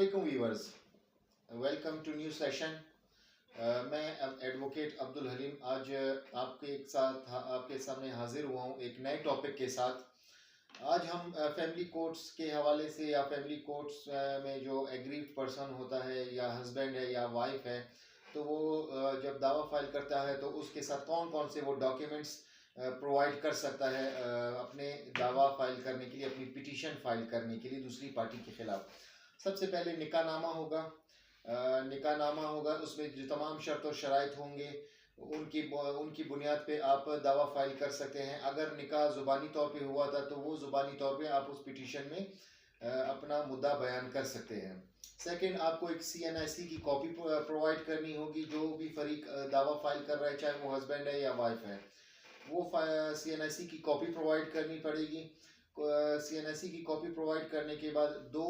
अस्सलामुअलैकुम viewers, welcome to new session. मैं advocate Abdul Halim आज आपके सामने हाजिर हुआ हूँ एक नए टॉपिक के साथ। आज हम फैमिली कोर्ट्स के हवाले से या फैमिली कोर्ट्स में जो एग्रीव्ड पर्सन होता है या हस्बैंड है या वाइफ है, तो वो जब दावा फाइल करता है तो उसके साथ कौन कौन से वो डॉक्यूमेंट्स प्रोवाइड कर सकता है अपने दावा फाइल करने के लिए, अपनी पिटीशन फाइल करने के लिए दूसरी पार्टी के खिलाफ। सबसे पहले निकाहनामा होगा। निकाहनामा होगा, उसमें जो तमाम शर्त और शराइत होंगे उनकी बुनियाद पे आप दावा फाइल कर सकते हैं। अगर निकाह ज़ुबानी तौर पे हुआ था तो वो ज़ुबानी तौर पे आप उस पिटीशन में अपना मुद्दा बयान कर सकते हैं। सेकंड, आपको एक CNIC की कॉपी प्रोवाइड करनी होगी। जो भी फरीक दावा फाइल कर रहा है, चाहे वो हस्बैंड है या वाइफ है, वो CNIC की कॉपी प्रोवाइड करनी पड़ेगी। CNIC की कॉपी प्रोवाइड करने के बाद दो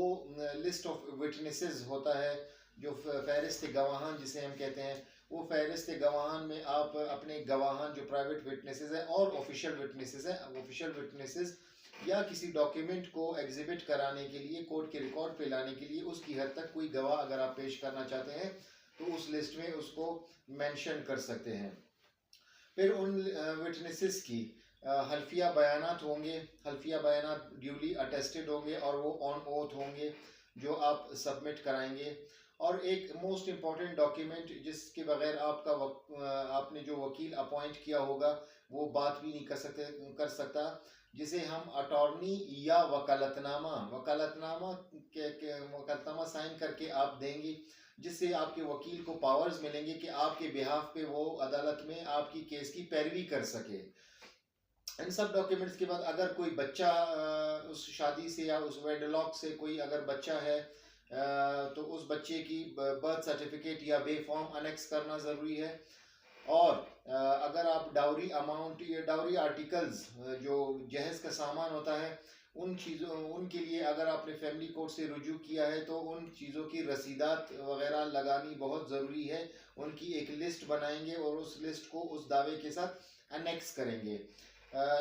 लिस्ट ऑफ विटनेसेस होता है, जो फहरिस्त गवाहान जिसे हम कहते हैं। वो फहरिस्त गवाहान में आप अपने गवाहान जो प्राइवेट विटनेसेस हैं और ऑफिशियल विटनेसेस हैं, ऑफिशियल विटनेसेस या किसी डॉक्यूमेंट को एग्जिबिट कराने के लिए, कोर्ट के रिकॉर्ड पे लाने के लिए, उसकी हद तक कोई गवाह अगर आप पेश करना चाहते हैं तो उस लिस्ट में उसको मेंशन कर सकते हैं। फिर उन विटनेसेस की हल्फिया बयानात होंगे। हल्फिया बयानात ड्यूली अटेस्टेड होंगे और वो ऑन ओथ होंगे जो आप सबमिट कराएंगे। और एक मोस्ट इम्पॉर्टेंट डॉक्यूमेंट जिसके बगैर आपने जो वकील अपॉइंट किया होगा वो बात भी नहीं कर सकता, जिसे हम अटॉर्नी या वकालतनामा साइन करके आप देंगे, जिससे आपके वकील को पावर्स मिलेंगे कि आपके बिहाफ पे वो अदालत में आपकी केस की पैरवी कर सके। इन सब डॉक्यूमेंट्स के बाद अगर कोई बच्चा उस शादी से या उस वेडलॉक से कोई अगर बच्चा है तो उस बच्चे की बर्थ सर्टिफिकेट या बे फॉर्म अनेक्स करना ज़रूरी है। और अगर आप डाउरी अमाउंट या डाउरी आर्टिकल्स जो जहेज का सामान होता है उनके लिए अगर आपने फैमिली कोर्ट से रुजू किया है तो उन चीज़ों की रसीदात वगैरह लगानी बहुत ज़रूरी है। उनकी एक लिस्ट बनाएंगे और उस लिस्ट को उस दावे के साथ अनेक्स करेंगे।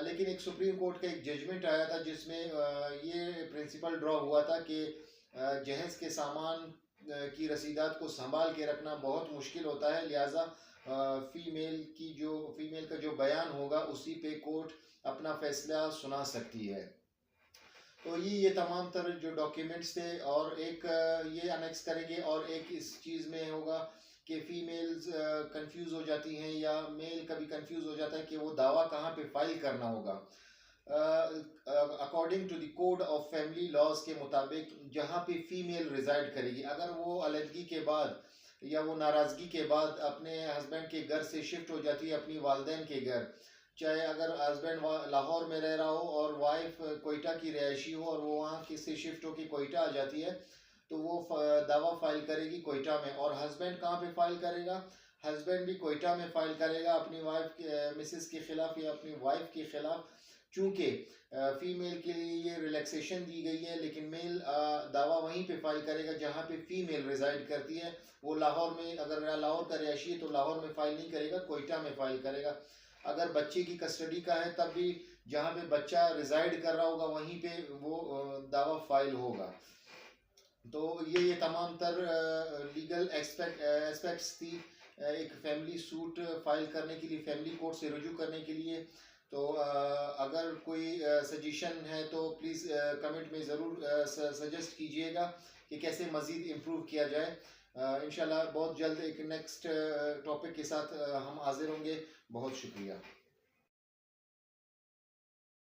लेकिन एक सुप्रीम कोर्ट का एक जजमेंट आया था जिसमें ये प्रिंसिपल ड्रॉ हुआ था कि जहेज के सामान की रसीदात को संभाल के रखना बहुत मुश्किल होता है, लिहाजा फीमेल का जो बयान होगा उसी पे कोर्ट अपना फैसला सुना सकती है। तो ये तमाम तरह जो डॉक्यूमेंट्स थे, और एक ये अनेक्स करेंगे। और एक इस चीज़ में होगा कि फ़ीमेल्स कंफ्यूज हो जाती हैं या मेल कभी कंफ्यूज हो जाता है कि वो दावा कहाँ पे फाइल करना होगा। According to the code of family laws के मुताबिक जहाँ पे फीमेल रिजाइड करेगी, अगर वो अलहदगी के बाद या वो नाराज़गी के बाद अपने हस्बैंड के घर से शिफ्ट हो जाती है अपनी वालदैन के घर, चाहे अगर हस्बैंड लाहौर में रह रहा हो और वाइफ कोयटा की रिहायशी हो और वो वहाँ किसी शिफ्ट हो के कोयटा आ जाती है, तो वो दावा फाइल करेगी कोयटा में। और हस्बैंड कहाँ पे फाइल करेगा? हस्बैंड भी कोयटा में फाइल करेगा अपनी वाइफ के मिसेस के खिलाफ या अपनी वाइफ के खिलाफ। चूँकि फीमेल के लिए ये रिलैक्सेशन दी गई है, लेकिन मेल दावा वहीं पे फाइल करेगा जहाँ पे फीमेल रिजाइड करती है। वो लाहौर में, अगर लाहौर का रिहायशी है तो लाहौर में फाइल नहीं करेगा, कोयटा में फाइल करेगा। अगर बच्चे की कस्टडी का है तब भी जहाँ पे बच्चा रिजाइड कर रहा होगा वहीं पे वो दावा फाइल होगा। तो ये तमाम तर लीगल एस्पेक्ट्स थी एक फैमिली सूट फाइल करने के लिए, फैमिली कोर्ट से रुजू करने के लिए। तो अगर कोई सजेशन है तो प्लीज़ कमेंट में ज़रूर सजेस्ट कीजिएगा कि कैसे मज़ीद इम्प्रूव किया जाए। इंशाल्लाह बहुत जल्द एक नेक्स्ट टॉपिक के साथ हम हाजिर होंगे। बहुत शुक्रिया।